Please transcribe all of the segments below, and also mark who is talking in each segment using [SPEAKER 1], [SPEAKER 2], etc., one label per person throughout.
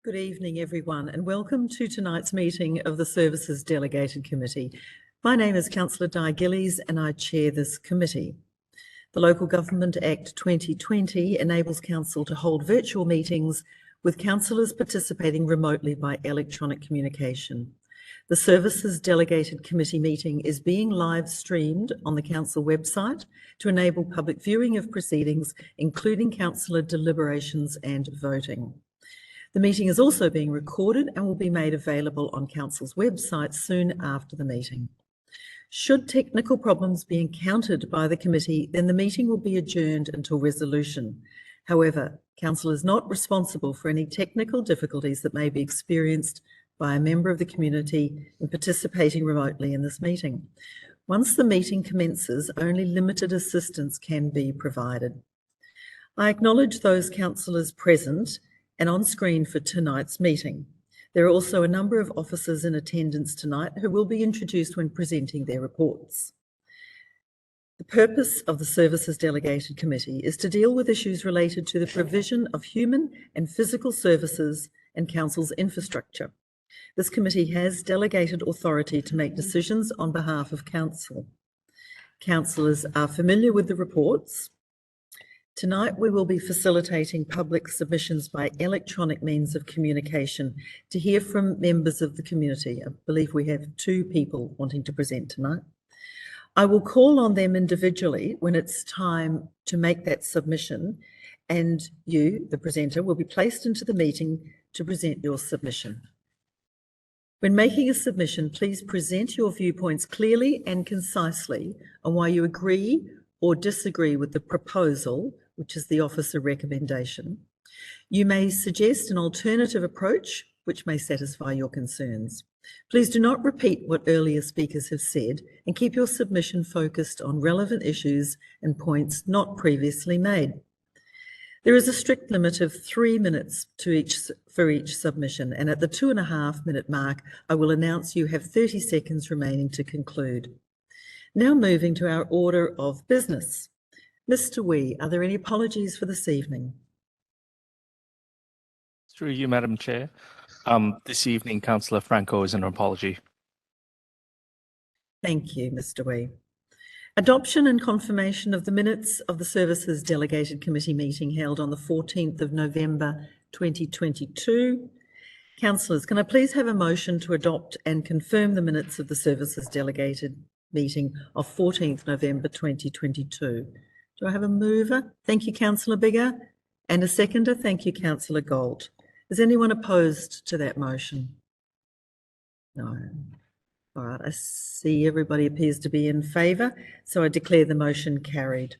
[SPEAKER 1] Good evening, everyone, and welcome to tonight's meeting of the Services Delegated Committee. My name is Councillor Di Gillies and I chair this committee. The Local Government Act 2020 enables Council to hold virtual meetings with councillors participating remotely by electronic communication. The Services Delegated Committee meeting is being live streamed on the Council website to enable public viewing of proceedings, including councillor deliberations and voting. The meeting is also being recorded and will be made available on Council's website soon after the meeting. Should technical problems be encountered by the committee, then the meeting will be adjourned until resolution. However, Council is not responsible for any technical difficulties that may be experienced by a member of the community in participating remotely in this meeting. Once the meeting commences, only limited assistance can be provided. I acknowledge those councillors present and on screen for tonight's meeting. There are also a number of officers in attendance tonight who will be introduced when presenting their reports. The purpose of the Services Delegated Committee is to deal with issues related to the provision of human and physical services and Council's infrastructure. This committee has delegated authority to make decisions on behalf of Council. Councillors are familiar with the reports. Tonight we will be facilitating public submissions by electronic means of communication to hear from members of the community. I believe we have 2 people wanting to present tonight. I will call on them individually when it's time to make that submission, and you, the presenter, will be placed into the meeting to present your submission. When making a submission, please present your viewpoints clearly and concisely on why you agree or disagree with the proposal, which is the officer recommendation. You may suggest an alternative approach which may satisfy your concerns. Please do not repeat what earlier speakers have said and keep your submission focused on relevant issues and points not previously made. There is a strict limit of 3 minutes for each submission, and at the 2.5-minute mark, I will announce you have 30 seconds remaining to conclude. Now moving to our order of business. Mr. Wee, are there any apologies for this evening?
[SPEAKER 2] Through you, Madam Chair. This evening, Councillor Franco is an apology.
[SPEAKER 1] Thank you, Mr. Wee. Adoption and confirmation of the minutes of the Services Delegated Committee meeting held on the 14th of November 2022. Councillors, can I please have a motion to adopt and confirm the minutes of the Services Delegated meeting of 14th November 2022? Do I have a mover? Thank you, Councillor Biggar. And a seconder? Thank you, Councillor Gold. Is anyone opposed to that motion? No. All right, I see everybody appears to be in favour, so I declare the motion carried.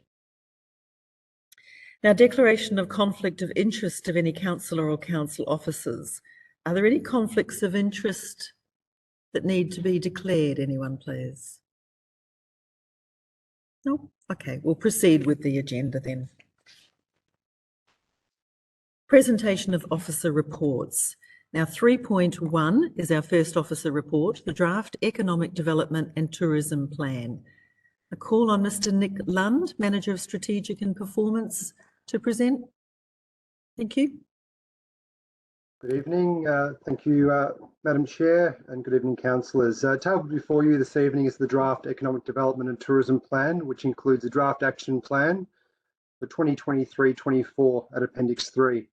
[SPEAKER 1] Now, declaration of conflict of interest of any councillor or council officers. Are there any conflicts of interest that need to be declared? Anyone, please? No? Okay, we'll proceed with the agenda then. Presentation of officer reports. Now, 3.1 is our first officer report, the Draft Economic Development and Tourism Plan. I call on Mr. Nick Lund, Manager of Strategic and Performance, to present. Thank you.
[SPEAKER 3] Good evening. Thank you, Madam Chair, and good evening, councillors. Tabled before you this evening is the Draft Economic Development and Tourism Plan, which includes a draft action plan for 2023-24 at Appendix 3.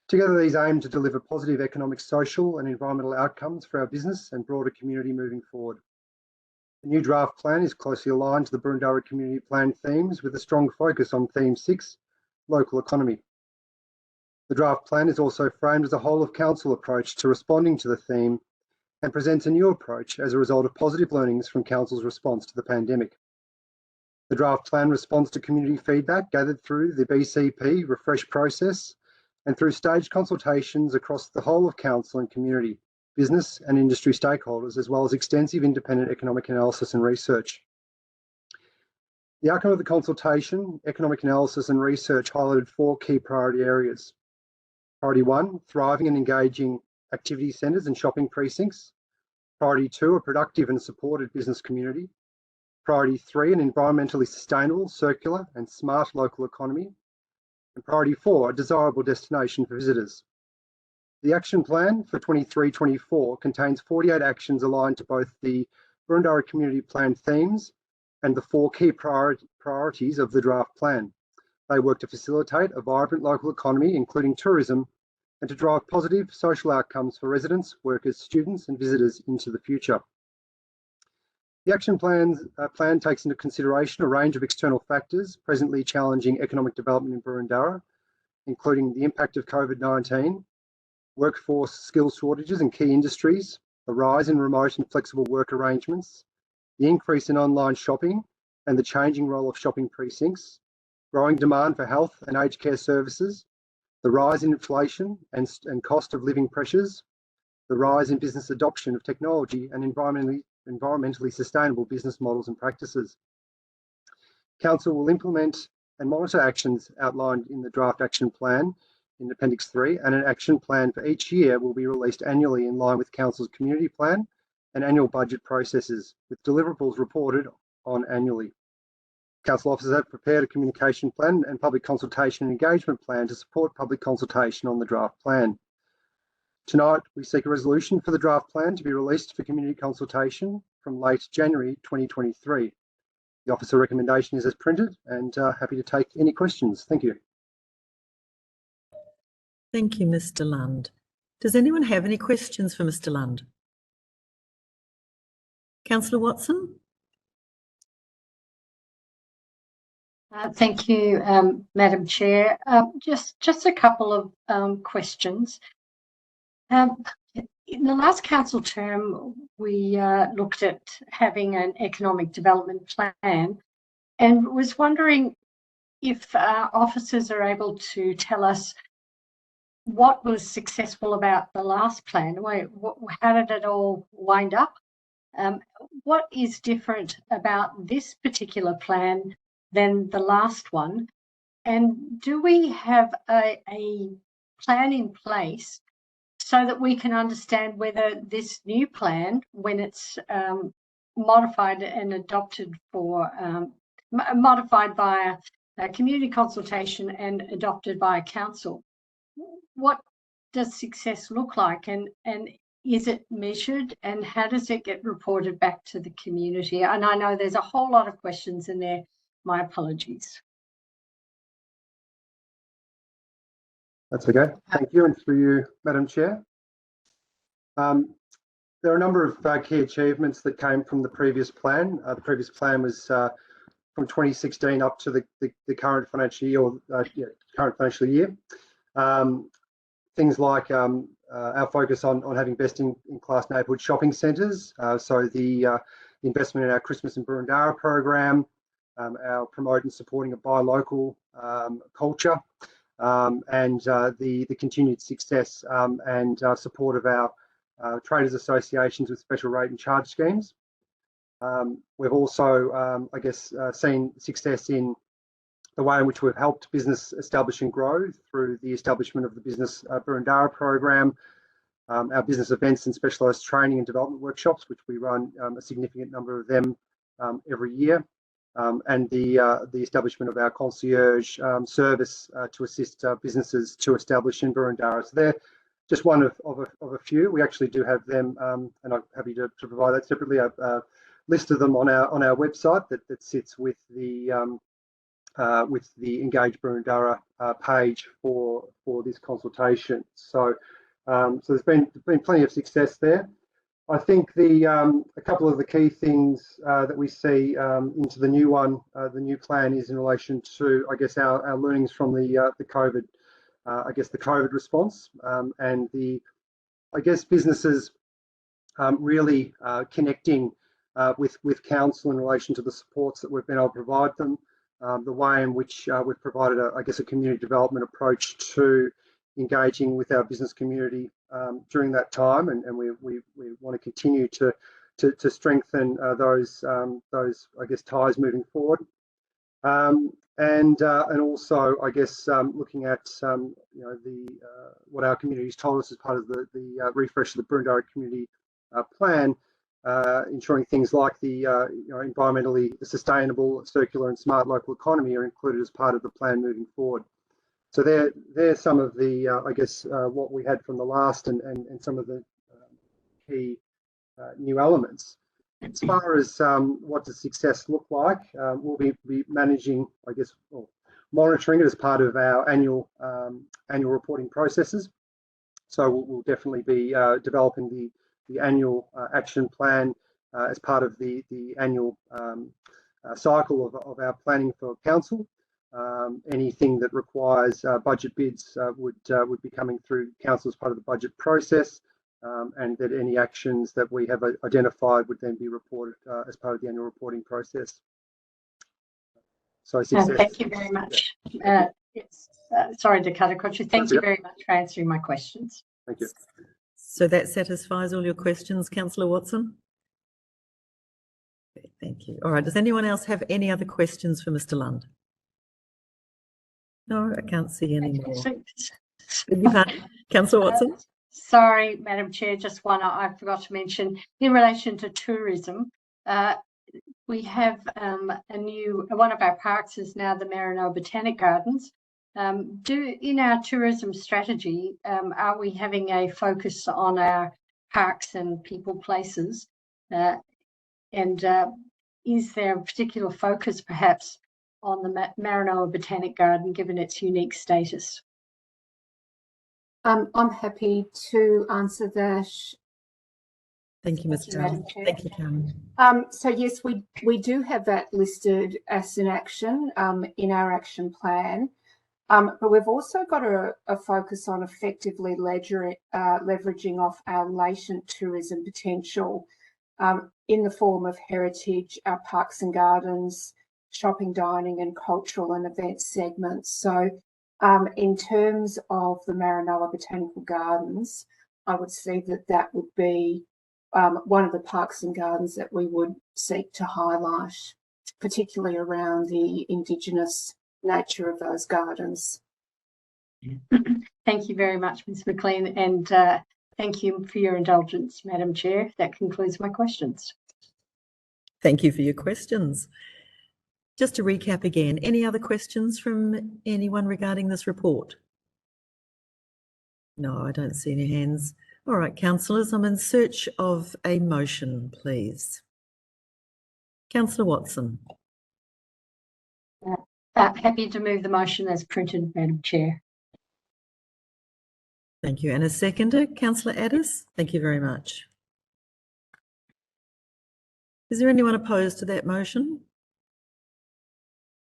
[SPEAKER 3] Together, these aim to deliver positive economic, social and environmental outcomes for our business and broader community moving forward. The new draft plan is closely aligned to the Boroondara Community Plan themes with a strong focus on Theme 6, local economy. The draft plan is also framed as a whole of council approach to responding to the theme and presents a new approach as a result of positive learnings from council's response to the pandemic. The draft plan responds to community feedback gathered through the BCP refresh process and through staged consultations across the whole of council and community, business and industry stakeholders, as well as extensive independent economic analysis and research. The outcome of the consultation, economic analysis and research highlighted 4 key priority areas. Priority 1, thriving and engaging activity centres and shopping precincts. Priority 2, a productive and supported business community. Priority 3, an environmentally sustainable, circular and smart local economy. And priority 4, a desirable destination for visitors. The action plan for 23-24 contains 48 actions aligned to both the Boroondara Community Plan themes and the 4 key priorities of the draft plan. They work to facilitate a vibrant local economy, including tourism, and to drive positive social outcomes for residents, workers, students and visitors into the future. The action plan takes into consideration a range of external factors presently challenging economic development in Boroondara, including the impact of COVID-19, workforce skills shortages in key industries, the rise in remote and flexible work arrangements, the increase in online shopping and the changing role of shopping precincts, growing demand for health and aged care services, the rise in inflation and cost of living pressures, the rise in business adoption of technology and environmentally sustainable business models and practices. Council will implement and monitor actions outlined in the draft action plan in Appendix 3, and an action plan for each year will be released annually in line with Council's community plan and annual budget processes, with deliverables reported on annually. Council officers have prepared a communication plan and public consultation and engagement plan to support public consultation on the draft plan. Tonight, we seek a resolution for the draft plan to be released for community consultation from late January 2023. The officer recommendation is as printed, and happy to take any questions. Thank you.
[SPEAKER 1] Thank you, Mr. Lund. Does anyone have any questions for Mr. Lund? Councillor Watson?
[SPEAKER 4] Thank you, Madam Chair. Just a couple of questions. In the last council term, we looked at having an economic development plan, and was wondering if officers are able to tell us what was successful about the last plan. How did it all wind up? What is different about this particular plan than the last one? And do we have a plan in place so that we can understand whether this new plan, when it's modified and adopted modified by a community consultation and adopted by a council, what does success look like, and is it measured, and how does it get reported back to the community? And I know there's a whole lot of questions in there. My apologies.
[SPEAKER 3] That's okay. Thank you, and through you, Madam Chair. There are a number of key achievements that came from the previous plan. The previous plan was from 2016 up to the current financial year, or current financial year. Things like our focus on having best-in-class neighbourhood shopping centres, so the investment in our Christmas in Boroondara program, our promoting and supporting a buy local culture, and the continued success and support of our traders associations with special rate and charge schemes. We've also, I guess, seen success in the way in which we've helped business establish and grow through the establishment of the Business Boroondara program, our business events and specialised training and development workshops, which we run a significant number of them every year, and the establishment of our concierge service to assist businesses to establish in Boroondara. So they're just one of a few. We actually do have them, and I'm happy to provide that separately, a list of them on our website that sits with the Engage Boroondara page for this consultation. So there's been plenty of success there. I think a couple of the key things that we see into the new one, the new plan, is in relation to, I guess, our learnings from the COVID, the COVID response, and I guess businesses really connecting with council in relation to the supports that we've been able to provide them. The way in which we've provided, a community development approach to engaging with our business community during that time, and we want to continue to strengthen those ties moving forward, and also looking at what our community's told us as part of the refresh of the Boroondara community plan. Ensuring things like the environmentally sustainable, circular and smart local economy are included as part of the plan moving forward. So they're some of the, I guess, what we had from the last and some of the key new elements. As far as what does success look like, we'll be managing, I guess, well, monitoring it as part of our annual reporting processes. So we'll definitely be developing the annual action plan as part of the annual cycle of our planning for council. Anything that requires budget bids would be coming through council as part of the budget process, and that any actions that we have identified would then be reported as part of the annual reporting process. So success.
[SPEAKER 4] Thank you very much. Yes, sorry to cut across you. Thank you very much for answering my questions.
[SPEAKER 3] Thank you.
[SPEAKER 1] So that satisfies all your questions, Councillor Watson? Okay, thank you. All right, does anyone else have any other questions for Mr. Lund? No, I can't see any more. Councillor Watson?
[SPEAKER 4] Sorry, Madam Chair, just one I forgot to mention. In relation to tourism, we have one of our parks is now the Maranoa Botanic Gardens. In our tourism strategy, are we having a focus on our parks and people places? And is there a particular focus perhaps on the Maranoa Botanic Garden given its unique status?
[SPEAKER 5] I'm happy to answer that.
[SPEAKER 1] Thank you, Ms. Brown. Thank you, Karen.
[SPEAKER 5] So yes, we do have that listed as an action in our action plan, but we've also got a focus on effectively leveraging off our latent tourism potential in the form of heritage, our parks and gardens, shopping, dining and cultural and event segments. So in terms of the Maranoa Botanical Gardens, I would see that would be one of the parks and gardens that we would seek to highlight, particularly around the Indigenous nature of those gardens.
[SPEAKER 4] Thank you very much, Ms. McLean, and thank you for your indulgence, Madam Chair. That concludes my questions.
[SPEAKER 1] Thank you for your questions. Just to recap again, any other questions from anyone regarding this report? No, I don't see any hands. All right, councillors, I'm in search of a motion, please. Councillor Watson.
[SPEAKER 4] Happy to move the motion as printed, Madam Chair.
[SPEAKER 1] Thank you. And a seconder, Councillor Addis. Thank you very much. Is there anyone opposed to that motion?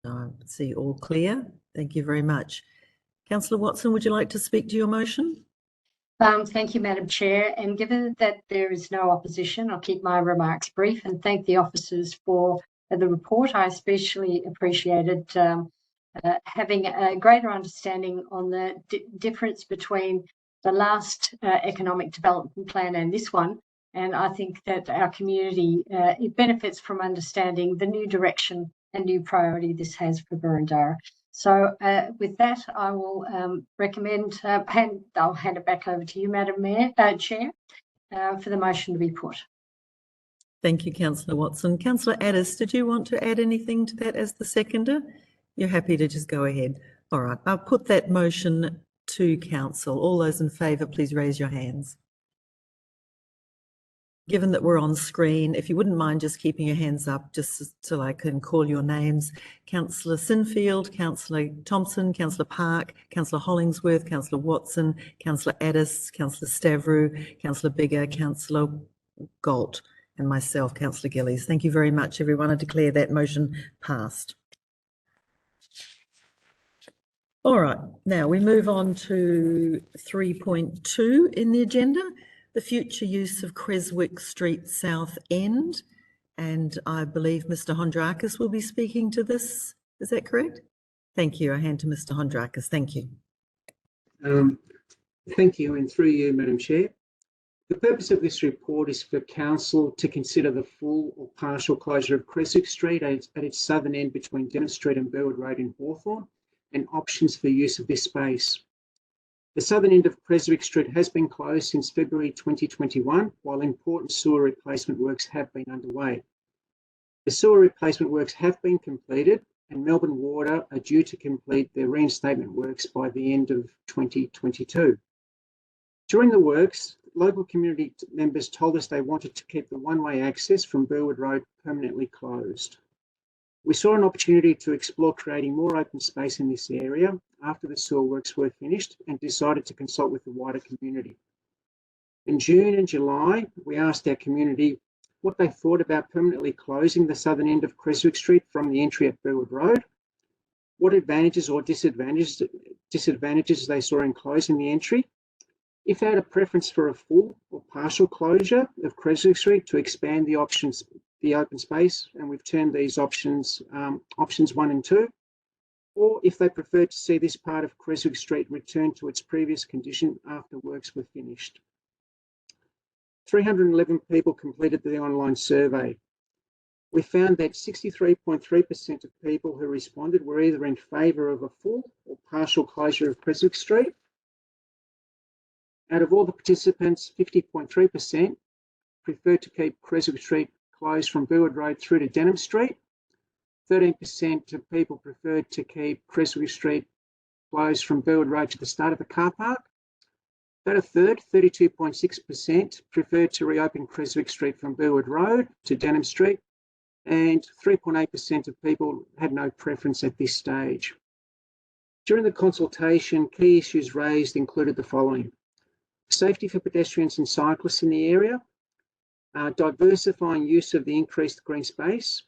[SPEAKER 1] No, I see all clear. Thank you very much. Councillor Watson, would you like to speak to your motion?
[SPEAKER 4] Thank you, Madam Chair. And given that there is no opposition, I'll keep my remarks brief and thank the officers for the report. I especially appreciated having a greater understanding on the difference between the last economic development plan and this one. And I think that our community, it benefits from understanding the new direction and new priority this has for Burundara. So with that, I will recommend, and I'll hand it back over to you, Madam Chair, for the motion to be put.
[SPEAKER 1] Thank you, Councillor Watson. Councillor Addis, did you want to add anything to that as the seconder? You're happy to just go ahead. All right, I'll put that motion to council. All those in favour, please raise your hands. Given that we're on screen, if you wouldn't mind just keeping your hands up just so I can call your names. Councillor Sinfield, Councillor Thompson, Councillor Park, Councillor Hollingsworth, Councillor Watson, Councillor Addis, Councillor Stavrou, Councillor Bigger, Councillor Galt, and myself, Councillor Gillies. Thank you very much, everyone. I declare that motion passed. All right, now we move on to 3.2 in the agenda. The future use of Creswick Street South End, and I believe Mr. Hondrakis will be speaking to this. Is that correct? Thank you. I hand to Mr. Hondrakis. Thank you.
[SPEAKER 6] Thank you, and through you, Madam Chair. The purpose of this report is for Council to consider the full or partial closure of Creswick Street at its southern end between Dennis Street and Burwood Road in Hawthorn, and options for use of this space. The southern end of Creswick Street has been closed since February 2021, while important sewer replacement works have been underway. The sewer replacement works have been completed, and Melbourne Water are due to complete their reinstatement works by the end of 2022. During the works, local community members told us they wanted to keep the one-way access from Burwood Road permanently closed. We saw an opportunity to explore creating more open space in this area after the sewer works were finished and decided to consult with the wider community. In June and July, we asked our community what they thought about permanently closing the southern end of Creswick Street from the entry at Burwood Road, what advantages or disadvantages they saw in closing the entry, if they had a preference for a full or partial closure of Creswick Street to expand the options, the open space, and we've termed these options options 1 and 2, or if they preferred to see this part of Creswick Street return to its previous condition after works were finished. 311 people completed the online survey. We found that 63.3% of people who responded were either in favour of a full or partial closure of Creswick Street. Out of all the participants, 50.3% preferred to keep Creswick Street closed from Burwood Road through to Denham Street. 13% of people preferred to keep Creswick Street closed from Burwood Road to the start of the car park. About a third, 32.6%, preferred to reopen Creswick Street from Burwood Road to Denham Street, and 3.8% of people had no preference at this stage. During the consultation, key issues raised included the following: safety for pedestrians and cyclists in the area, diversifying use of the increased green space,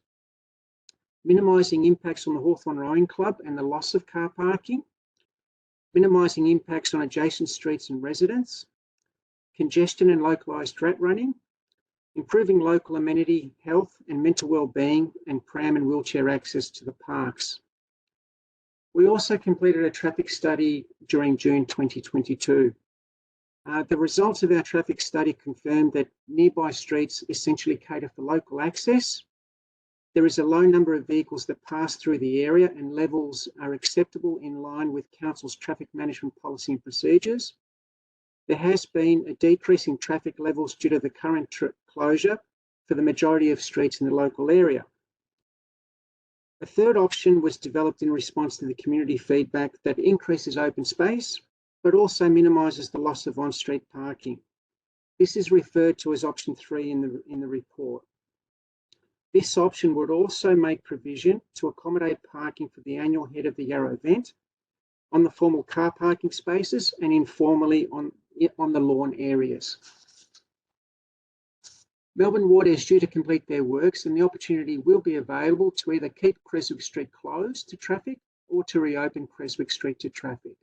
[SPEAKER 6] minimising impacts on the Hawthorn Rowing Club and the loss of car parking, minimising impacts on adjacent streets and residents, congestion and localised rat running, improving local amenity, health and mental wellbeing, and pram and wheelchair access to the parks. We also completed a traffic study during June 2022. The results of our traffic study confirmed that nearby streets essentially cater for local access. There is a low number of vehicles that pass through the area and levels are acceptable in line with Council's traffic management policy and procedures. There has been a decrease in traffic levels due to the current closure for the majority of streets in the local area. A third option was developed in response to the community feedback that increases open space, but also minimises the loss of on-street parking. This is referred to as option 3 in the report. This option would also make provision to accommodate parking for the annual Head of the Yarrow event on the formal car parking spaces and informally on the lawn areas. Melbourne Water is due to complete their works and the opportunity will be available to either keep Creswick Street closed to traffic or to reopen Creswick Street to traffic.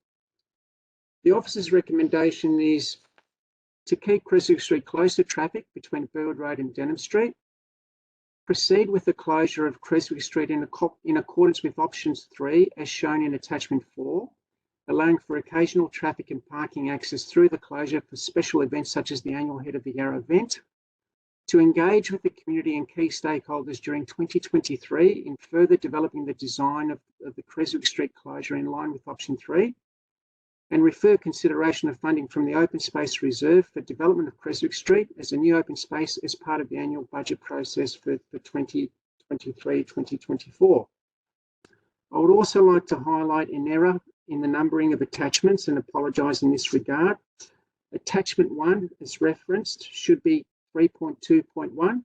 [SPEAKER 6] The officer's recommendation is to keep Creswick Street closed to traffic between Burwood Road and Denham Street, proceed with the closure of Creswick Street in accordance with options 3 as shown in attachment 4, allowing for occasional traffic and parking access through the closure for special events such as the annual Head of the Yarrow event, to engage with the community and key stakeholders during 2023 in further developing the design of the Creswick Street closure in line with option 3, and refer consideration of funding from the Open Space Reserve for development of Creswick Street as a new open space as part of the annual budget process for 2023-2024. I would also like to highlight an error in the numbering of attachments and apologise in this regard. Attachment 1, as referenced, should be 3.2.1.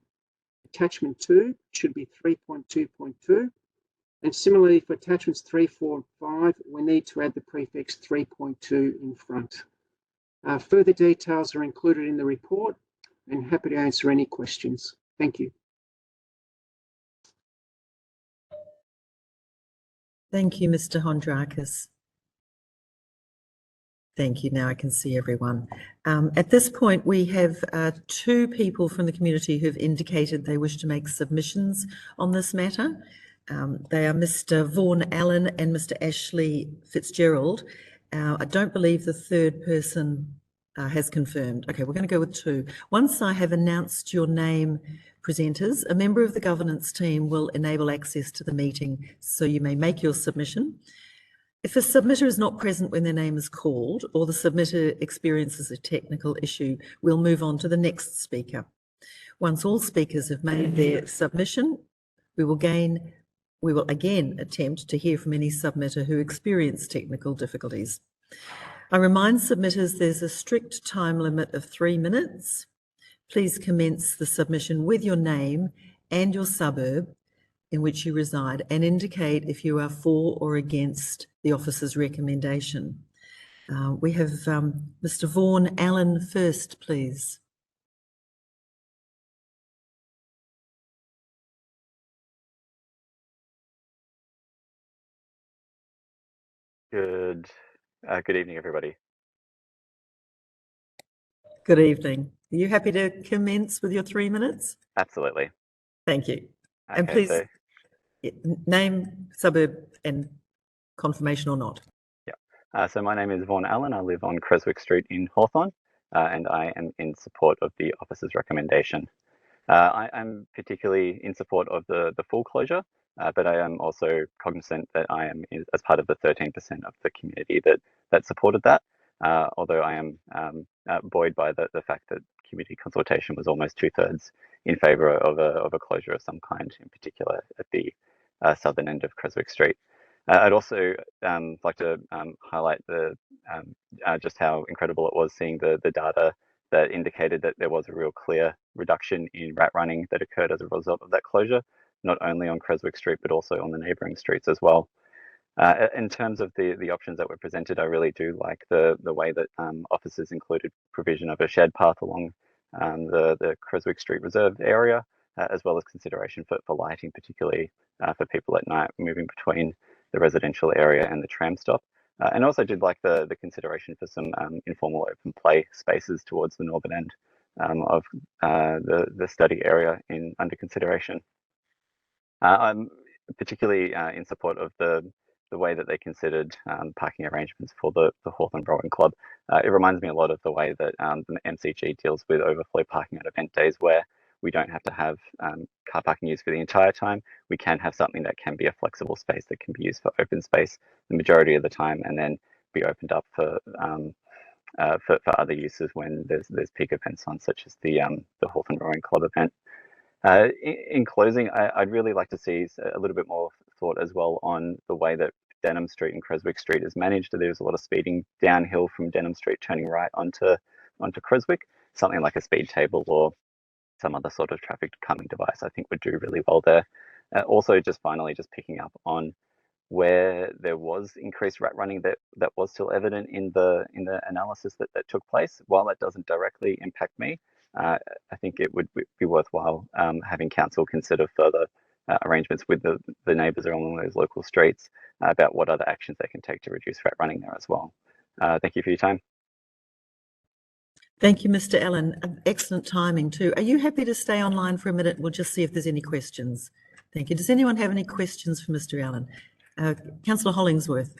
[SPEAKER 6] Attachment 2 should be 3.2.2. And similarly for attachments 3, 4, and 5, we need to add the prefix 3.2 in front. Further details are included in the report and happy to answer any questions. Thank you.
[SPEAKER 1] Thank you, Mr. Hondrakis. Thank you. Now I can see everyone. At this point, we have 2 people from the community who've indicated they wish to make submissions on this matter. They are Mr. Vaughan Allen and Mr. Ashley Fitzgerald. I don't believe the third person has confirmed. Okay, we're going to go with 2. Once I have announced your name, presenters, a member of the governance team will enable access to the meeting so you may make your submission. If a submitter is not present when their name is called or the submitter experiences a technical issue, we'll move on to the next speaker. Once all speakers have made their submission, we will gain we will again attempt to hear from any submitter who experienced technical difficulties. I remind submitters there's a strict time limit of 3 minutes. Please commence the submission with your name and your suburb in which you reside and indicate if you are for or against the officer's recommendation. We have Mr. Vaughan Allen first, please.
[SPEAKER 7] Good evening, everybody.
[SPEAKER 1] Good evening. Are you happy to commence with your 3 minutes?
[SPEAKER 7] Absolutely.
[SPEAKER 1] Thank you. And
[SPEAKER 7] Okay,
[SPEAKER 1] please, name, suburb, and confirmation or not.
[SPEAKER 7] so my name is Vaughan Allen. I live on Creswick Street in Hawthorn, and I am in support of the officer's recommendation. I am particularly in support of the full closure, but I am also cognizant that I am as part of the 13% of the community that supported that. Although I am buoyed by the fact that community consultation was almost 2/3 in favour of a closure of some kind, in particular at the southern end of Creswick Street. I'd also like to highlight just how incredible it was seeing the data that indicated that there was a real clear reduction in rat running that occurred as a result of that closure, not only on Creswick Street, but also on the neighbouring streets as well. In terms of the options that were presented, I really do like the way that officers included provision of a shared path along the Creswick Street Reserve area, as well as consideration for lighting, particularly for people at night moving between the residential area and the tram stop. And also did like the consideration for some informal open play spaces towards the northern end of the study area under consideration. I'm particularly in support of the way that they considered parking arrangements for the Hawthorn Rowing Club. It reminds me a lot of the way that the MCG deals with overflow parking at event days, where we don't have to have car parking used for the entire time. We can have something that can be a flexible space that can be used for open space the majority of the time, and then be opened up for other uses when there's peak events on, such as the Hawthorn Rowing Club event. In closing, I'd really like to see a little bit more thought as well on the way that Denham Street and Creswick Street is managed. There's a lot of speeding downhill from Denham Street, turning right onto Creswick. Something like a speed table or some other sort of traffic calming device, I think, would do really well there. Also, just finally, just picking up on where there was increased rat running that was still evident in the analysis that took place. While that doesn't directly impact me, I think it would be worthwhile having council consider further arrangements with the neighbours along those local streets about what other actions they can take to reduce rat running there as well. Thank you for your time.
[SPEAKER 1] Thank you, Mr. Allen. Excellent timing too. Are you happy to stay online for a minute? We'll just see if there's any questions. Thank you. Does anyone have any questions for Mr. Allen? Councillor Hollingsworth.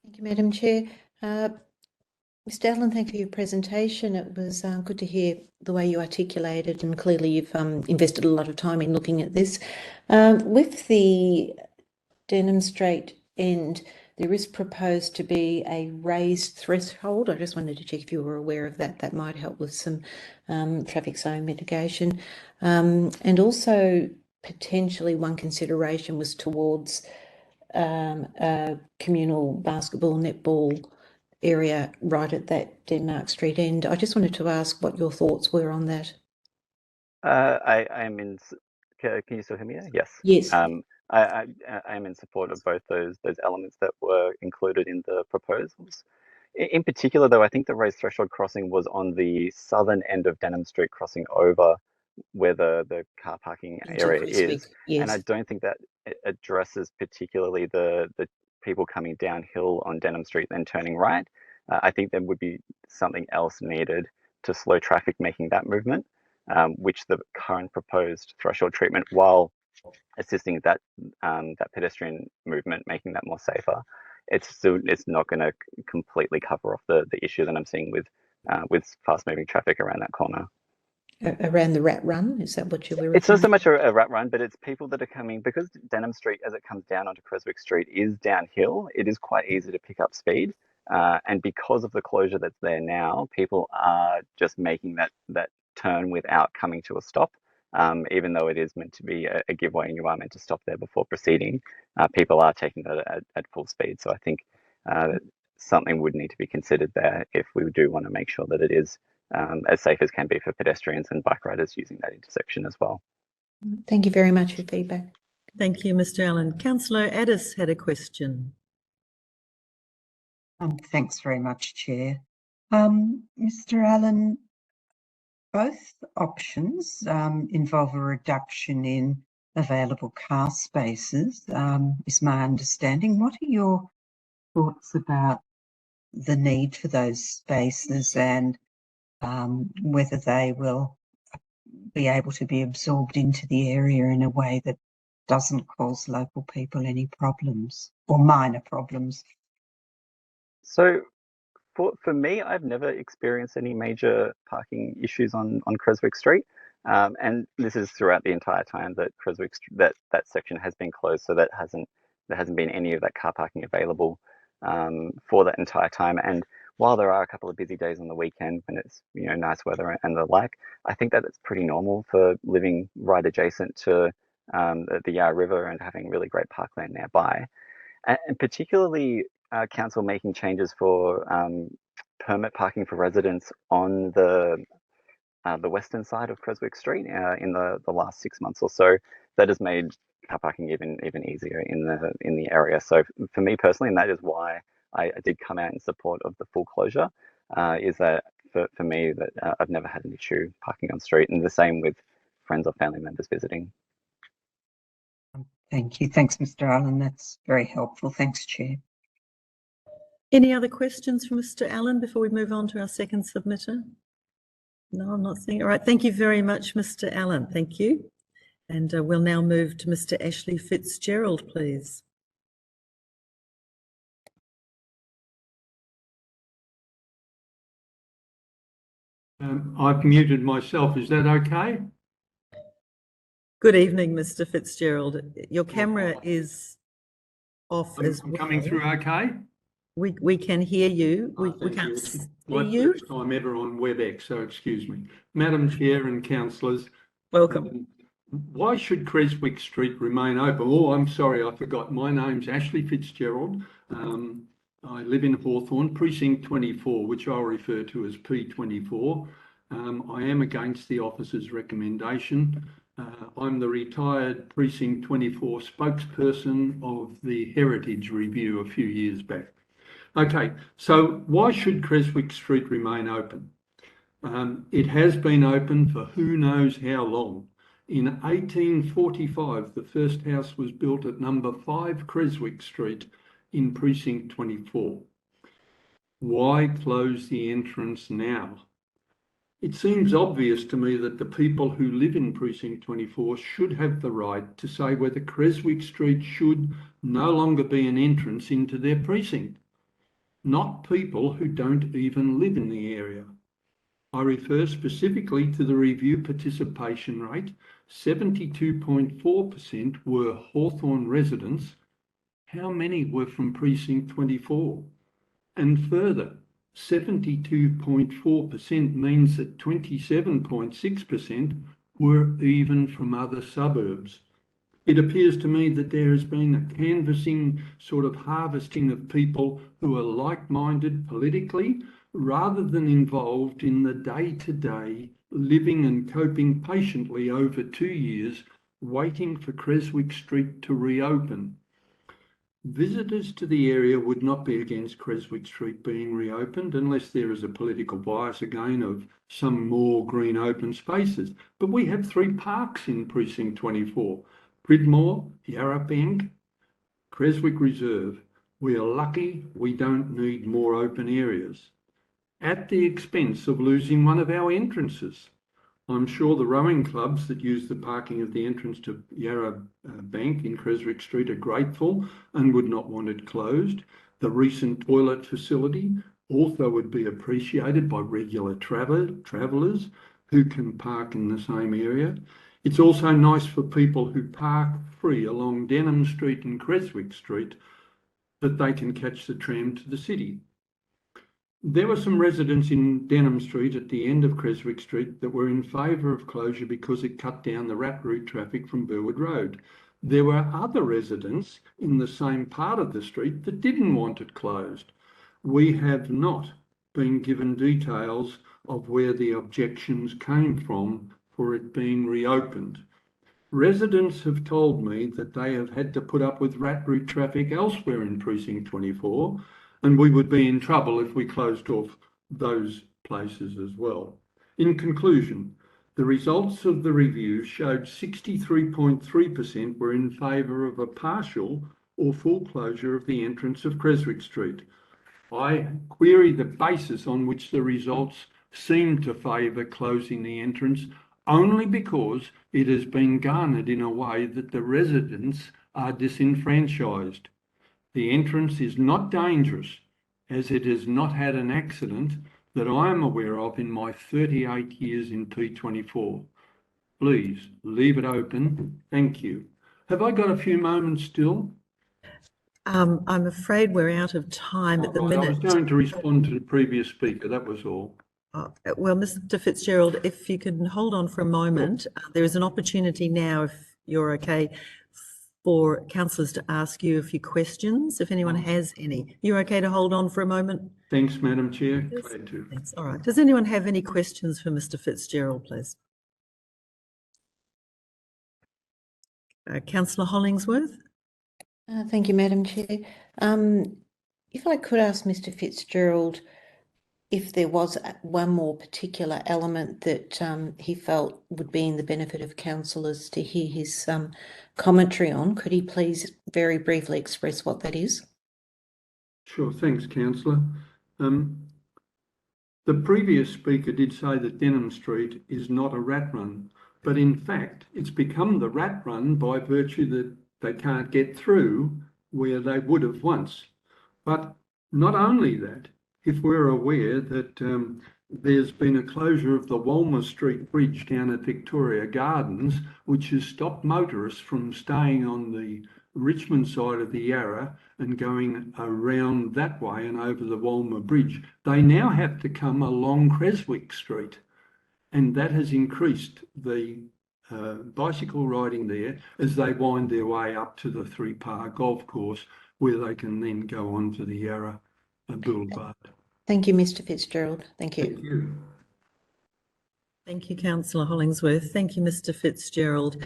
[SPEAKER 8] Thank you, Madam Chair. Mr. Allen, thank you for your presentation. It was good to hear the way you articulated, and clearly you've invested a lot of time in looking at this. With the Denham Street end, there is proposed to be a raised threshold. I just wanted to check if you were aware of that. That might help with some traffic zone mitigation. And also, potentially one consideration was towards a communal basketball, netball area right at that Denmark Street end. I just wanted to ask what your thoughts were on that.
[SPEAKER 7] I am in. Can you still hear me? Yes.
[SPEAKER 8] Yes.
[SPEAKER 7] I am in support of both those elements that were included in the proposals. In particular, though, I think the raised threshold crossing was on the southern end of Denham Street, crossing over where the car parking area is.
[SPEAKER 8] Yes.
[SPEAKER 7] And I don't think that it addresses particularly the people coming downhill on Denham Street then turning right. I think there would be something else needed to slow traffic making that movement, which the current proposed threshold treatment, while assisting that pedestrian movement, making that more safer, it's not going to completely cover off the issue that I'm seeing with fast moving traffic around that corner.
[SPEAKER 8] Around the rat run, is that what you were referring?
[SPEAKER 7] It's not so much a rat run, but it's people that are coming, because Denham Street, as it comes down onto Creswick Street, is downhill. It is quite easy to pick up speed, and because of the closure that's there now, people are just making that turn without coming to a stop, even though it is meant to be a giveaway and you are meant to stop there before proceeding, people are taking that at full speed. So I think something would need to be considered there if we do want to make sure that it is as safe as can be for pedestrians and bike riders using that intersection as well.
[SPEAKER 8] Thank you very much for feedback.
[SPEAKER 1] Thank you, Mr. Allen. Councillor Addis had a question.
[SPEAKER 9] Thanks very much, Chair. Mr. Allen, both options involve a reduction in available car spaces, is my understanding. What are your thoughts about the need for those spaces and whether they will be able to be absorbed into the area in a way that doesn't cause local people any problems or minor problems?
[SPEAKER 7] So for me, I've never experienced any major parking issues on Creswick Street. And this is throughout the entire time that Creswick that section has been closed. So there hasn't been any of that car parking available for that entire time. And while there are a couple of busy days on the weekend when it's nice weather and the like, I think that it's pretty normal for living right adjacent to the Yarra River and having really great parkland nearby. And particularly council making changes for permit parking for residents on the western side of Creswick Street in the last 6 months or so. That has made car parking even easier in the area. So for me personally, and that is why I did come out in support of the full closure, is that for me that I've never had an issue parking on street, and the same with friends or family members visiting.
[SPEAKER 9] Thank you. Thanks, Mr. Allen. That's very helpful. Thanks, Chair.
[SPEAKER 1] Any other questions for Mr. Allen before we move on to our second submitter? No, I'm not seeing. All right. Thank you very much, Mr. Allen. Thank you. And we'll now move to Mr. Ashley Fitzgerald, please.
[SPEAKER 10] I've muted myself. Is that okay?
[SPEAKER 1] Good evening, Mr. Fitzgerald. Your camera is off as well.
[SPEAKER 10] Coming through okay?
[SPEAKER 1] We can hear you. We can't see you.
[SPEAKER 10] First time ever on WebEx, so excuse me. Madam Chair and councillors.
[SPEAKER 1] Welcome.
[SPEAKER 10] Why should Creswick Street remain open? Oh, I'm sorry, I forgot. My name's Ashley Fitzgerald. I live in Hawthorn, precinct 24, which I'll refer to as P24. I am against the officer's recommendation. I'm the retired precinct 24 spokesperson of the Heritage Review a few years back. Okay, so why should Creswick Street remain open? It has been open for who knows how long. In 1845, the first house was built at number 5 Creswick Street in precinct 24. Why close the entrance now? It seems obvious to me that the people who live in precinct 24 should have the right to say whether Creswick Street should no longer be an entrance into their precinct, not people who don't even live in the area. I refer specifically to the review participation rate. 72.4% were Hawthorn residents. How many were from precinct 24? And further, 72.4% means that 27.6% were even from other suburbs. It appears to me that there has been a canvassing sort of harvesting of people who are like-minded politically rather than involved in the day-to-day living and coping patiently over 2 years, waiting for Creswick Street to reopen. Visitors to the area would not be against Creswick Street being reopened unless there is a political bias again of some more green open spaces. But we have 3 parks in precinct 24, Pridmore, Yarra Bank, Creswick Reserve. We are lucky we don't need more open areas at the expense of losing one of our entrances. I'm sure the rowing clubs that use the parking of the entrance to Yarra Bank in Creswick Street are grateful and would not want it closed. The recent toilet facility also would be appreciated by regular travellers who can park in the same area. It's also nice for people who park free along Denham Street and Creswick Street that they can catch the tram to the city. There were some residents in Denham Street at the end of Creswick Street that were in favour of closure because it cut down the rat route traffic from Burwood Road. There were other residents in the same part of the street that didn't want it closed. We have not been given details of where the objections came from for it being reopened. Residents have told me that they have had to put up with rat route traffic elsewhere in Precinct 24, and we would be in trouble if we closed off those places as well. In conclusion, the results of the review showed 63.3% were in favour of a partial or full closure of the entrance of Creswick Street. I query the basis on which the results seem to favour closing the entrance only because it has been garnered in a way that the residents are disenfranchised. The entrance is not dangerous, as it has not had an accident that I am aware of in my 38 years in P24. Please leave it open. Thank you. Have I got a few moments still?
[SPEAKER 1] I'm afraid we're out of time at the minute.
[SPEAKER 10] I was going to respond to the previous speaker, that was all.
[SPEAKER 1] Well, Mr. Fitzgerald, if you can hold on for a moment, there is an opportunity now, if you're okay, for councillors to ask you a few questions, if anyone has any. You're okay to hold on for a moment?
[SPEAKER 10] Thanks, Madam Chair.
[SPEAKER 1] Yes.
[SPEAKER 10] Glad to.
[SPEAKER 1] Thanks. All right. Does anyone have any questions for Mr. Fitzgerald, please? Councillor Hollingsworth?
[SPEAKER 8] Thank you, Madam Chair. If I could ask Mr. Fitzgerald if there was one more particular element that he felt would be in the benefit of councillors to hear his commentary on, could he please very briefly express what that is?
[SPEAKER 10] Sure, thanks, Councillor. The previous speaker did say that Denham Street is not a rat run, but in fact, it's become the rat run by virtue that they can't get through where they would have once. But not only that, if we're aware that there's been a closure of the Walmer Street Bridge down at Victoria Gardens, which has stopped motorists from staying on the Richmond side of the Yarra and going around that way and over the Walmer Bridge. They now have to come along Creswick Street, and that has increased the bicycle riding there as they wind their way up to the Three Par Golf Course, where they can then go on to the Yarra Boulevard.
[SPEAKER 8] Thank you, Mr. Fitzgerald. Thank you.
[SPEAKER 10] Thank you.
[SPEAKER 1] Thank you, Councillor Hollingsworth. Thank you, Mr. Fitzgerald.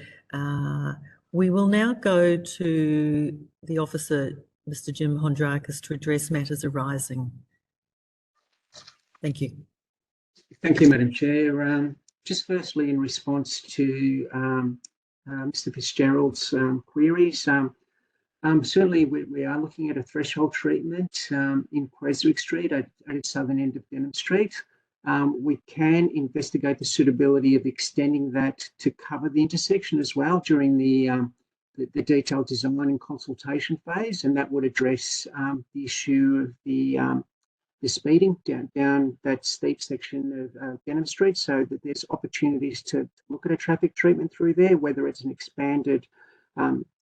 [SPEAKER 1] We will now go to the officer, Mr. Jim Hondrakis, to address matters arising. Thank you.
[SPEAKER 6] Thank you, Madam Chair. Just firstly, in response to Mr. Fitzgerald's queries, certainly we are looking at a threshold treatment in Creswick Street at its southern end of Denham Street. We can investigate the suitability of extending that to cover the intersection as well during the detailed design and consultation phase, and that would address the issue of the speeding down that steep section of Denham Street, so that there's opportunities to look at a traffic treatment through there, whether it's an expanded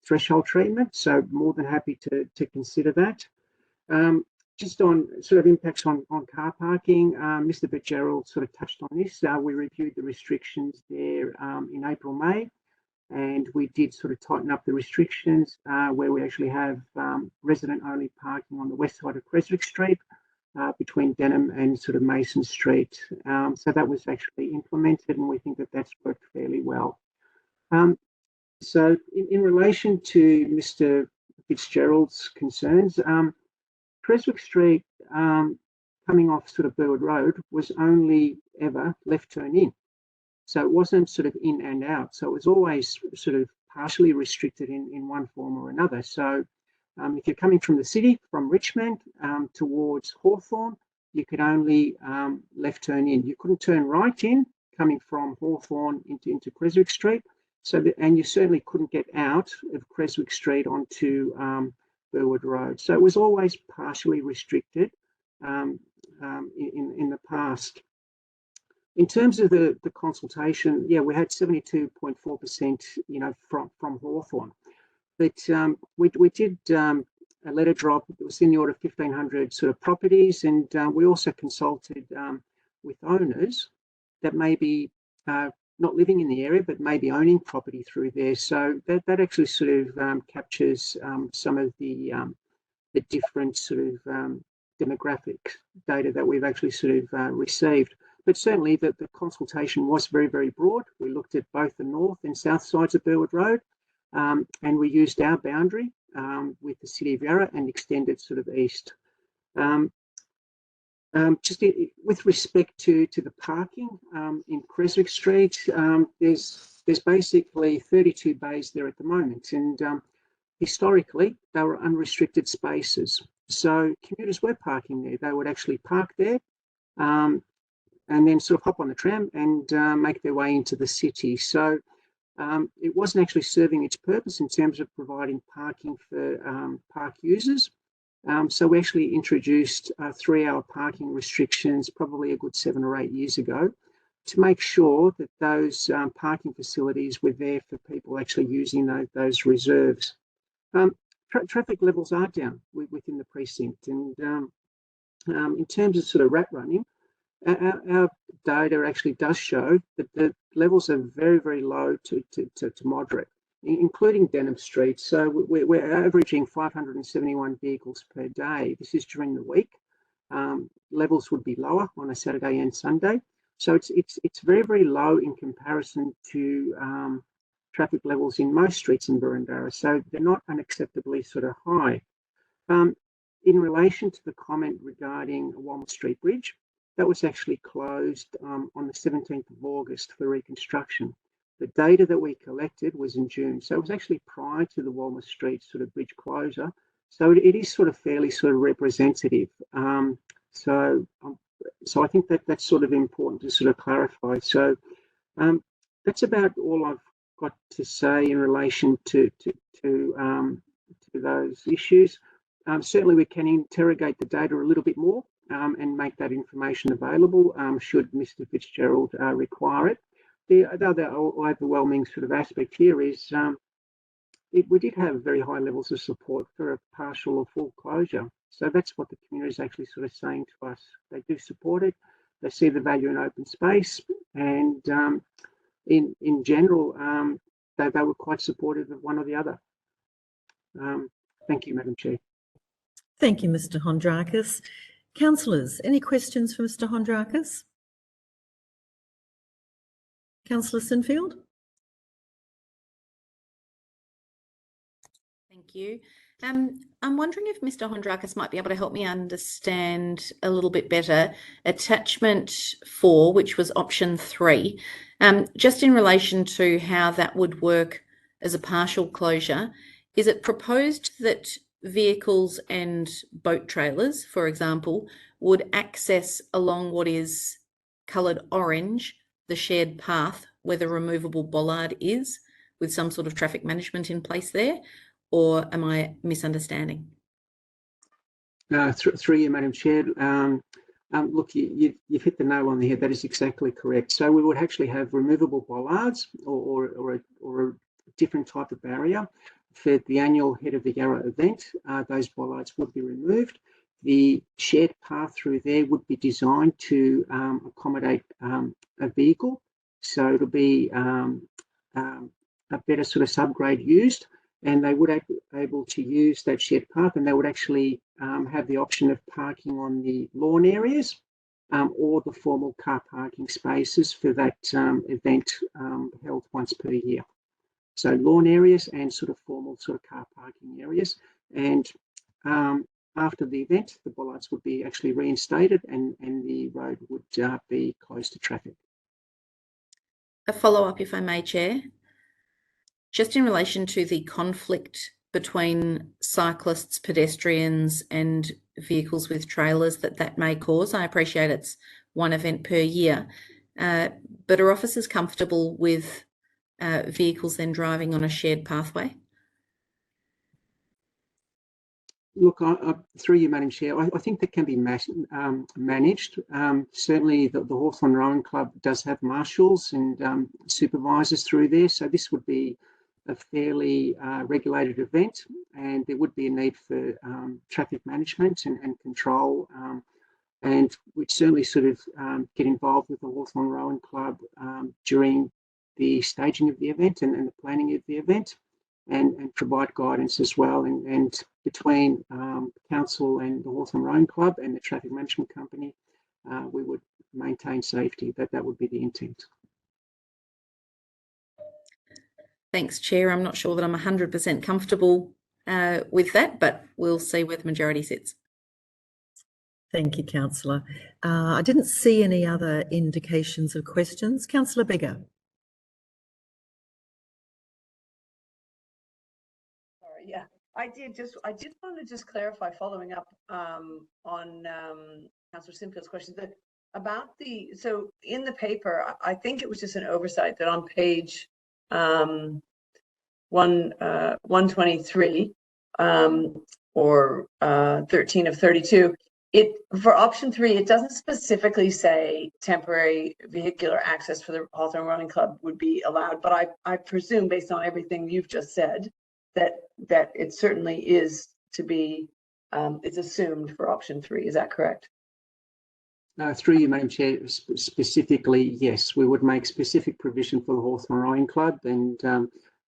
[SPEAKER 6] threshold treatment. So more than happy to consider that. Just on sort of impacts on car parking, Mr. Fitzgerald sort of touched on this. We reviewed the restrictions there in April, May, and we did sort of tighten up the restrictions where we actually have resident-only parking on the west side of Creswick Street between Denham and sort of Mason Street. So that was actually implemented, and we think that that's worked fairly well. So in relation to Mr. Fitzgerald's concerns, Creswick Street coming off sort of Burwood Road was only ever left turn in. So it wasn't sort of in and out. So it was always sort of partially restricted in one form or another. So if you're coming from the city, from Richmond towards Hawthorn, you could only left turn in. You couldn't turn right in coming from Hawthorn into Creswick Street. So and you certainly couldn't get out of Creswick Street onto Burwood Road. So it was always partially restricted in the past. In terms of the consultation, yeah, we had 72.4%, from Hawthorn, but we did a letter drop that was in the order of 1,500 sort of properties, and we also consulted with owners that may be not living in the area, but maybe owning property through there. So that actually sort of captures some of the different sort of demographic data that we've actually sort of received. But certainly the consultation was very, very broad. We looked at both the north and south sides of Burwood Road, and we used our boundary with the City of Yarra and extended sort of east. With respect to the parking in Creswick Street, there's basically 32 bays there at the moment, and historically they were unrestricted spaces. So commuters were parking there. They would actually park there and then sort of hop on the tram and make their way into the city. So it wasn't actually serving its purpose in terms of providing parking for park users. So we actually introduced 3-hour parking restrictions probably a good 7 or 8 years ago to make sure that those parking facilities were there for people actually using those reserves. Traffic levels are down within the precinct, and in terms of sort of rat running, our data actually does show that the levels are very, very low to moderate, including Denham Street. So we're averaging 571 vehicles per day. This is during the week. Levels would be lower on a Saturday and Sunday. So it's very, very low in comparison to traffic levels in most streets in Burundara. So they're not unacceptably sort of high. In relation to the comment regarding Walmer Street Bridge, that was actually closed on the 17th of August for reconstruction. The data that we collected was in June, so it was actually prior to the Walmer Street sort of bridge closure. So it is sort of fairly sort of representative. So I think that's sort of important to sort of clarify. So that's about all I've got to say in relation to those issues. Certainly we can interrogate the data a little bit more and make that information available should Mr. Fitzgerald require it. The other overwhelming sort of aspect here is we did have very high levels of support for a partial or full closure. So that's what the community is actually sort of saying to us. They do support it. They see the value in open space, and in general, they were quite supportive of one or the other. Thank you, Madam Chair.
[SPEAKER 1] Thank you, Mr. Hondrakis. Councillors, any questions for Mr. Hondrakis? Councillor Sinfield?
[SPEAKER 8] Thank you. I'm wondering if Mr. Hondrakis might be able to help me understand a little bit better attachment 4, which was option 3, just in relation to how that would work as a partial closure. Is it proposed that vehicles and boat trailers, for example, would access along what is coloured orange, the shared path where the removable bollard is, with some sort of traffic management in place there? Or am I misunderstanding?
[SPEAKER 6] Through you, Madam Chair. Look, you've hit the nail on the head. That is exactly correct. So we would actually have removable bollards or a different type of barrier for the annual Head of the Yarra event. Those bollards would be removed. The shared path through there would be designed to accommodate a vehicle. So it'll be a better sort of subgrade used, and they would be able to use that shared path, and they would actually have the option of parking on the lawn areas or the formal car parking spaces for that event held once per year. So lawn areas and sort of formal sort of car parking areas. And after the event, the bollards would be actually reinstated and the road would be closed to traffic.
[SPEAKER 8] A follow-up, if I may, Chair. Just in relation to the conflict between cyclists, pedestrians and vehicles with trailers that may cause, I appreciate it's one event per year, but are officers comfortable with vehicles then driving on a shared pathway?
[SPEAKER 6] Look, through you, Madam Chair, I think that can be managed. Certainly the Hawthorn Rowing Club does have marshals and supervisors through there, so this would be a fairly regulated event, and there would be a need for traffic management and control, and we'd certainly sort of get involved with the Hawthorn Rowing Club during the staging of the event and the planning of the event, and provide guidance as well. And between council and the Hawthorn Rowing Club and the traffic management company, we would maintain safety. That would be the intent.
[SPEAKER 11] Thanks, Chair. I'm not sure that I'm 100% comfortable with that, but we'll see where the majority sits.
[SPEAKER 1] Thank you, Councillor. I didn't see any other indications of questions. Councillor Biggar.
[SPEAKER 12] Sorry, yeah, I did want to just clarify, following up on Councillor Sinfield's question, that about so in the paper, I think it was just an oversight that on page 123 or 13 of 32, for option 3, it doesn't specifically say temporary vehicular access for the Hawthorn Rowing Club would be allowed, but I presume, based on everything you've just said, that it certainly is to be, it's assumed for option 3. Is that correct?
[SPEAKER 6] Through you, Madam Chair, specifically, yes, we would make specific provision for the Hawthorn Rowing Club, and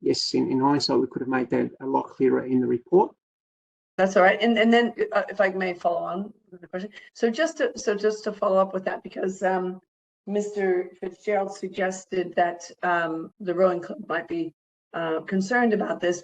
[SPEAKER 6] yes, in hindsight, we could have made that a lot clearer in the report.
[SPEAKER 12] That's all right. And then, if I may follow on with the question, so just to follow up with that, because Mr. Fitzgerald suggested that the rowing club might be concerned about this,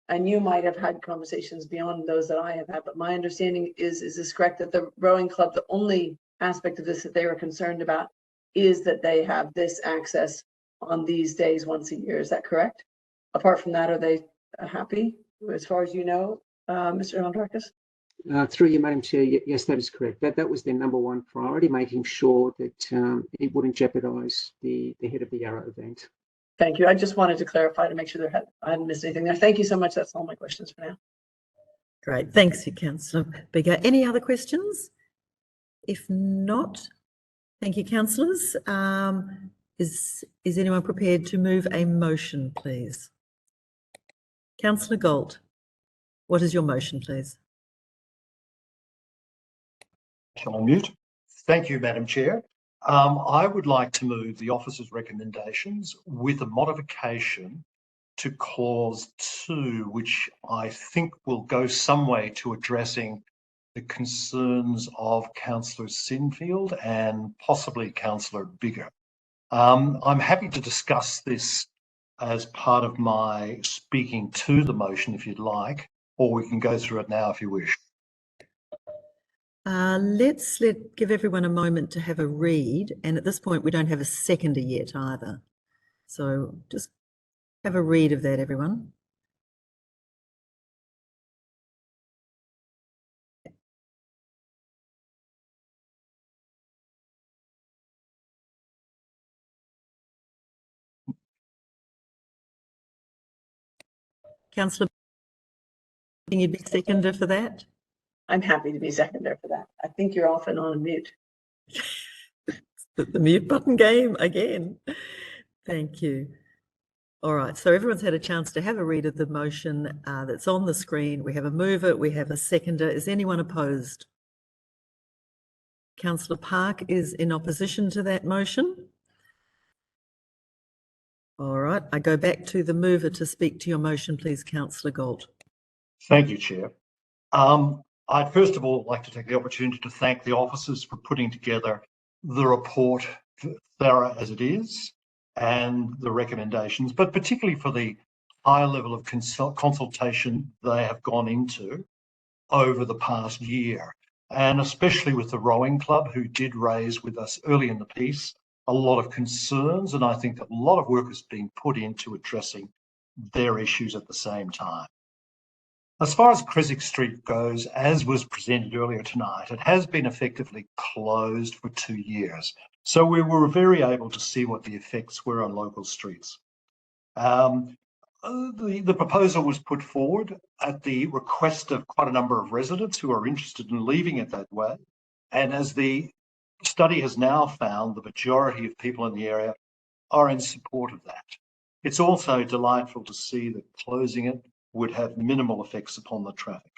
[SPEAKER 12] and you might have had conversations beyond those that I have had. But my understanding is this correct, that the rowing club, the only aspect of this that they were concerned about is that they have this access on these days once a year. Is that correct? Apart from that, are they happy, as far as you know, Mr. Andrakis?
[SPEAKER 6] Through you, Madam Chair, yes, that is correct. That was their number one priority, making sure that it wouldn't jeopardise the Head of the Yarra event.
[SPEAKER 12] Thank you. I just wanted to clarify to make sure I hadn't missed anything there. Thank you so much. That's all my questions for now.
[SPEAKER 1] Great. Thanks, Councillor Biggar. Any other questions? If not, thank you, councillors. Is anyone prepared to move a motion, please? Councillor Galt, what is your motion, please?
[SPEAKER 13] On mute. Thank you, Madam Chair. I would like to move the officer's recommendations with a modification to clause 2, which I think will go some way to addressing the concerns of Councillor Sinfield and possibly Councillor Biggar. I'm happy to discuss this as part of my speaking to the motion if you'd like, or we can go through it now if you wish.
[SPEAKER 1] Let's give everyone a moment to have a read, and at this point we don't have a seconder yet either. So just have a read of that, everyone. Councillor, you'd be seconder for that?
[SPEAKER 12] I'm happy to be seconder for that. I think you're often on mute.
[SPEAKER 1] The mute button game again. Thank you. All right, so everyone's had a chance to have a read of the motion that's on the screen. We have a mover, we have a seconder. Is anyone opposed? Councillor Park is in opposition to that motion. All right, I go back to the mover to speak to your motion, please, Councillor Galt.
[SPEAKER 13] Thank you, Chair. I'd first of all like to take the opportunity to thank the officers for putting together the report, thorough as it is, and the recommendations, but particularly for the high level of consultation they have gone into over the past year, and especially with the rowing club, who did raise with us early in the piece a lot of concerns, and I think that a lot of work has been put into addressing their issues at the same time. As far as Creswick Street goes, as was presented earlier tonight, it has been effectively closed for 2 years. So we were very able to see what the effects were on local streets. The proposal was put forward at the request of quite a number of residents who are interested in leaving it that way. And as the study has now found, the majority of people in the area are in support of that. It's also delightful to see that closing it would have minimal effects upon the traffic.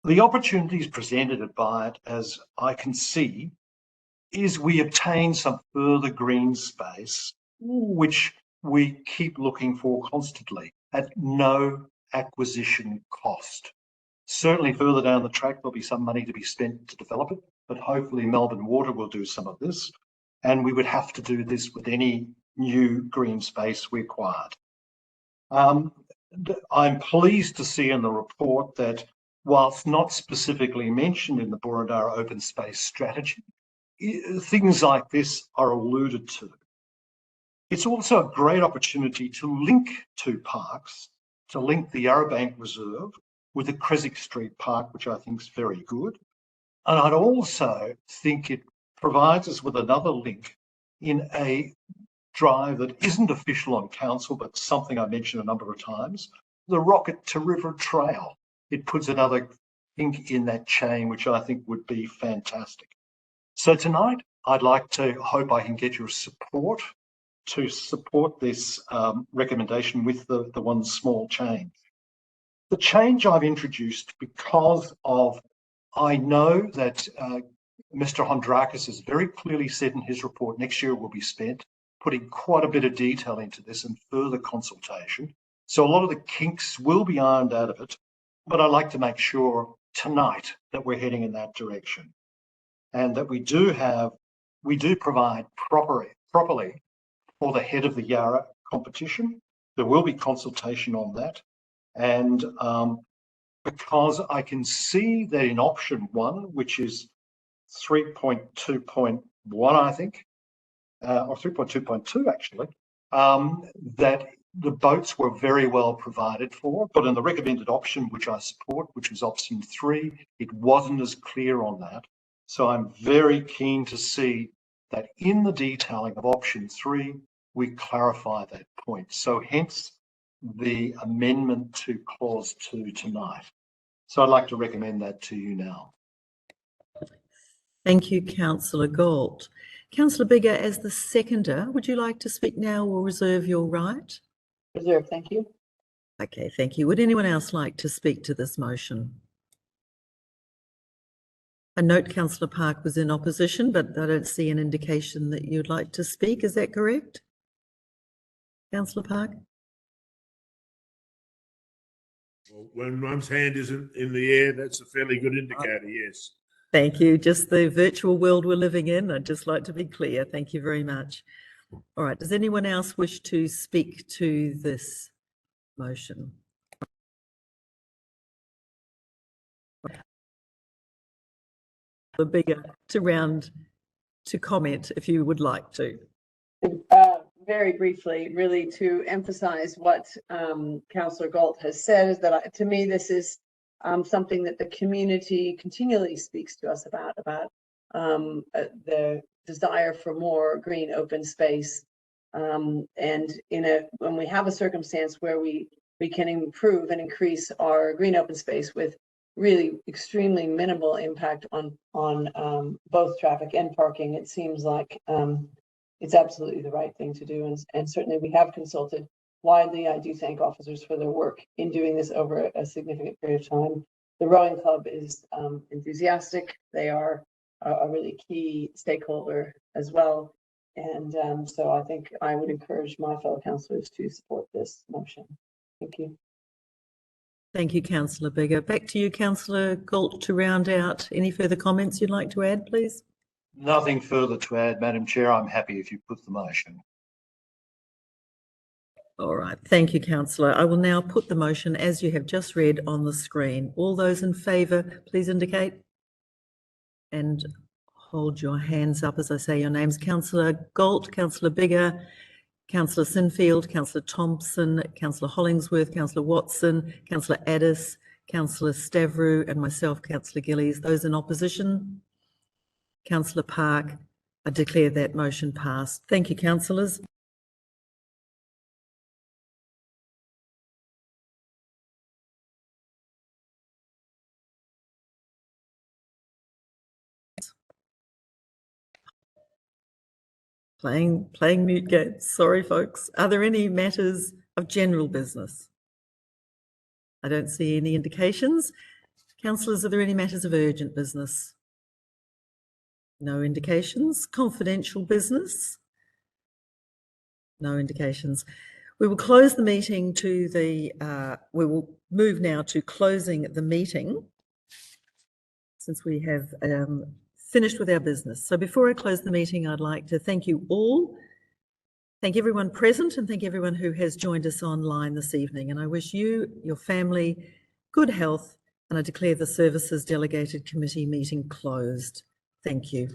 [SPEAKER 13] The opportunities presented by it, as I can see, is we obtain some further green space, which we keep looking for constantly at no acquisition cost. Certainly further down the track, there'll be some money to be spent to develop it, but hopefully Melbourne Water will do some of this. And we would have to do this with any new green space we acquired. I'm pleased to see in the report that whilst not specifically mentioned in the Boroondara open space strategy, things like this are alluded to. It's also a great opportunity to link two parks, to link the Yarrabank Reserve with the Creswick Street Park, which I think is very good. And I'd also think it provides us with another link in a drive that isn't official on council, but something I mentioned a number of times, the Rocket to River Trail. It puts another link in that chain, which I think would be fantastic. So tonight, I'd like to hope I can get your support to support this recommendation with the one small change. The change I've introduced because of, I know that Mr. Hondrakis has very clearly said in his report next year will be spent putting quite a bit of detail into this and further consultation. So a lot of the kinks will be ironed out of it, but I'd like to make sure tonight that we're heading in that direction and that we do provide properly for the head of the Yarra competition. There will be consultation on that. And because I can see that in option 1, which is 3.2.1, I think, or 3.2.2 actually, that the boats were very well provided for, but in the recommended option, which I support, which was option 3, it wasn't as clear on that. So I'm very keen to see that in the detailing of option 3, we clarify that point. So hence the amendment to clause 2 tonight. So I'd like to recommend that to you now.
[SPEAKER 1] Thank you, Councillor Galt. Councillor Bigger, as the seconder, would you like to speak now or reserve your right?
[SPEAKER 12] Reserve, thank you.
[SPEAKER 1] Okay, thank you. Would anyone else like to speak to this motion? I note Councillor Park was in opposition, but I don't see an indication that you'd like to speak. Is that correct? Councillor Park?
[SPEAKER 14] Well, when one's hand isn't in the air, that's a fairly good indicator, yes.
[SPEAKER 1] Thank you. Just the virtual world we're living in. I'd just like to be clear. Thank you very much. All right. Does anyone else wish to speak to this motion? The Bigger to comment if you would like to.
[SPEAKER 12] Very briefly, really to emphasize what Councillor Galt has said is that to me this is something that the community continually speaks to us about the desire for more green open space, and when we have a circumstance where we can improve and increase our green open space with really extremely minimal impact on both traffic and parking, it seems like it's absolutely the right thing to do, and certainly we have consulted widely. I do thank officers for their work in doing this over a significant period of time. The rowing club is enthusiastic. They are a really key stakeholder as well, and so I think I would encourage my fellow councillors to support this motion. Thank you.
[SPEAKER 1] Thank you, Councillor Bigger. Back to you, Councillor Galt, to round out. Any further comments you'd like to add, please?
[SPEAKER 13] Nothing further to add, Madam Chair. I'm happy if you put the motion.
[SPEAKER 1] All right. Thank you, Councillor. I will now put the motion as you have just read on the screen. All those in favour, please indicate and hold your hands up as I say your names. Councillor Galt, Councillor Bigger, Councillor Sinfield, Councillor Thompson, Councillor Hollingsworth, Councillor Watson, Councillor Addis, Councillor Stavrou, and myself, Councillor Gillies. Those in opposition? Councillor Park. I declare that motion passed. Thank you, councillors. Playing mute games. Sorry, folks. Are there any matters of general business? I don't see any indications. Councillors, are there any matters of urgent business? No indications. Confidential business? No indications. We will close the meeting to the, we will move now to closing the meeting since we have finished with our business. So before I close the meeting, I'd like to thank you all, thank everyone present and thank everyone who has joined us online this evening. And I wish you, your family, good health, and I declare the Services Delegated Committee meeting closed. Thank you.